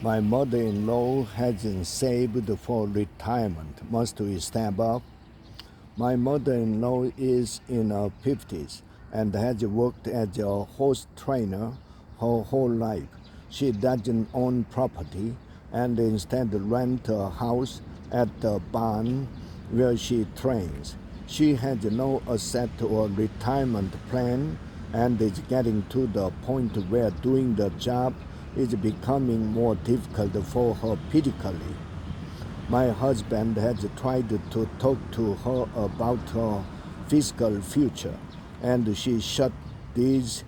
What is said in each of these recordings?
My mother-in-law hasn't saved for retirement. Must we step up? My mother-in-law is in her 50s and has worked as a horse trainer her whole life. She doesn't own property and instead rents a house at the barn where she trains. She has no asset or retirement plan and is getting to the point where doing the job is becoming more difficult for her physically. My husband has tried to talk to her about her fiscal future, and she shut these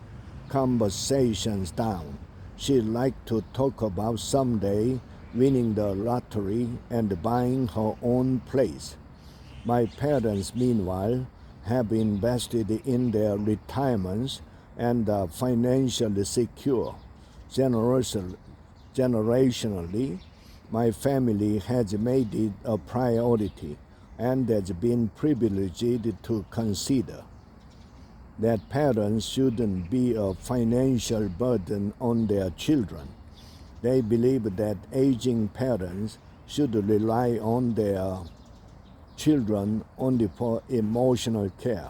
conversations down. She liked to talk about someday winning the lottery and buying her own place. My parents, meanwhile, have invested in their retirements and are financially secure. Generationally, my family has made it a priority and has been privileged to consider that parents shouldn't be a financial burden on their children. They believe that aging parents should rely on their children only for emotional care.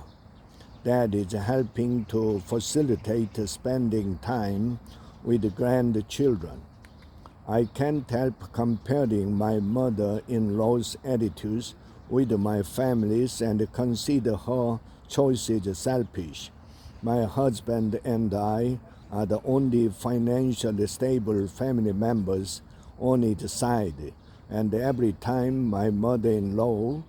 That is helping to facilitate spending time with grandchildren. I can't help comparing my mother-in-law's attitudes with my family's and consider her choices selfish. My husband and I are the only financially stable family members on each side, and every time my mother-in-law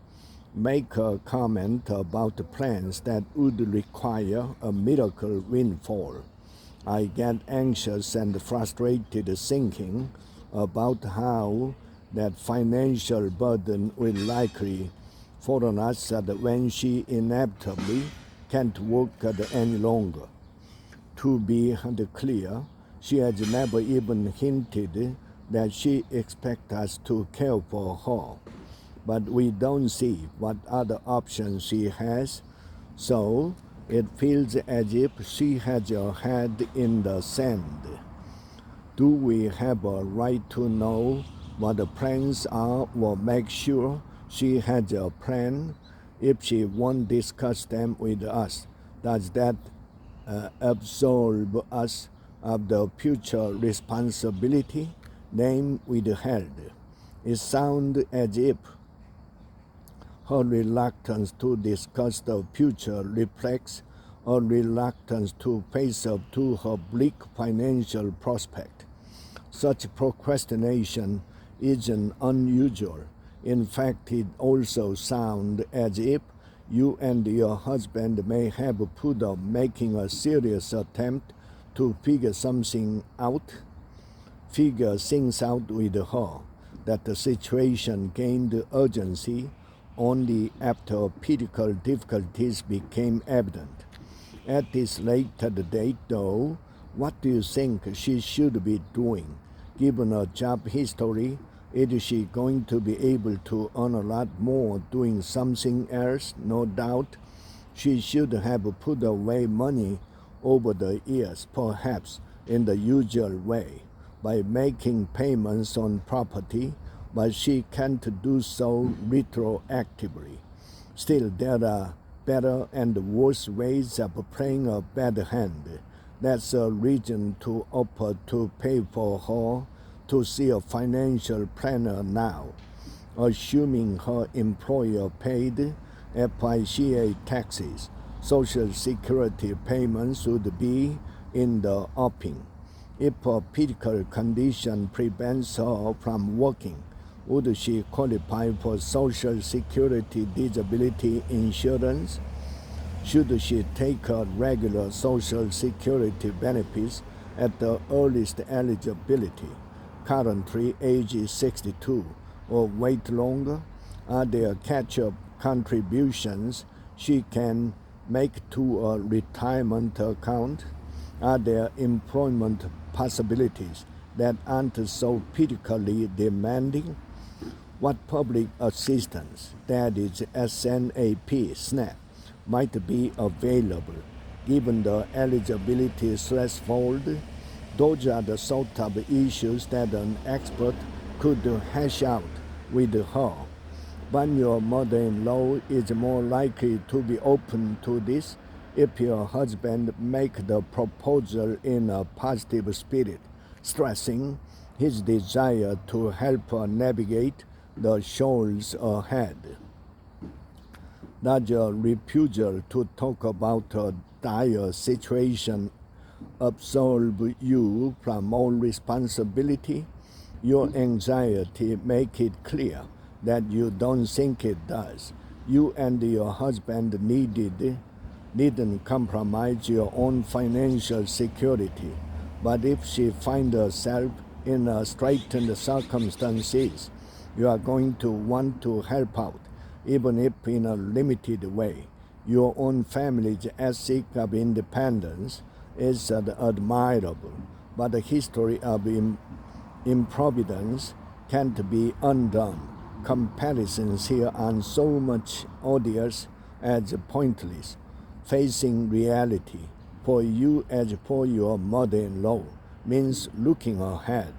make a comment about plans that would require a miracle windfall, I get anxious and frustrated thinking about how that financial burden will likely fall on us when she inevitably can't work any longer. To be clear, she has never even hinted that she expects us to care for her, but we don't see what other options she has, so it feels as if she has her head in the sand. Do we have a right to know what the plans are or make sure she has a plan? If she won't discuss them with us, does that absolve us of the future responsibility name withheld? It sounds as if her reluctance to discuss the future reflects a reluctance to face up to her bleak financial prospect. Such procrastination isn't unusual. In fact, it also sounds as if you and your husband may have put off making a serious attempt to figure things out with her, that the situation gained urgency only after political difficulties became evident. At this later date, though, what do you think she should be doing? Given her job history, is she going to be able to earn a lot more doing something else? No doubt. She should have put away money over the years, perhaps in the usual way, by making payments on property, but she can't do so retroactively. Still, there are better and worse ways of playing a bad hand. That's a reason to offer to pay for her to see a financial planner now, assuming her employer paid FICA taxes. Social Security payments would be in the offing. If a physical condition prevents her from working, would she qualify for Social Security disability insurance? Should she take her regular Social Security benefits at the earliest eligibility, currently age 62, or wait longer? Are there catch-up contributions she can make to a retirement account? Are there employment possibilities that aren't so politically demanding? What public assistance, that is SNAP, SNAP, might be available given the eligibility threshold? Those are the sort of issues that an expert could hash out with her. But your mother-in-law is more likely to be open to this if your husband make the proposal in a positive spirit, stressing his desire to help her navigate the shoals ahead. Does a refusal to talk about a dire situation absolve you from all responsibility? Your anxiety make it clear that you don't think it does. You and your husband didn't compromise your own financial security. But if she finds herself in a straitened circumstances, you are going to want to help out, even if in a limited way. Your own family's ethic of independence is admirable, but the history of improvidence can't be undone. Comparisons here are so much odious as pointless. Facing reality for you as for your mother-in-law means looking ahead.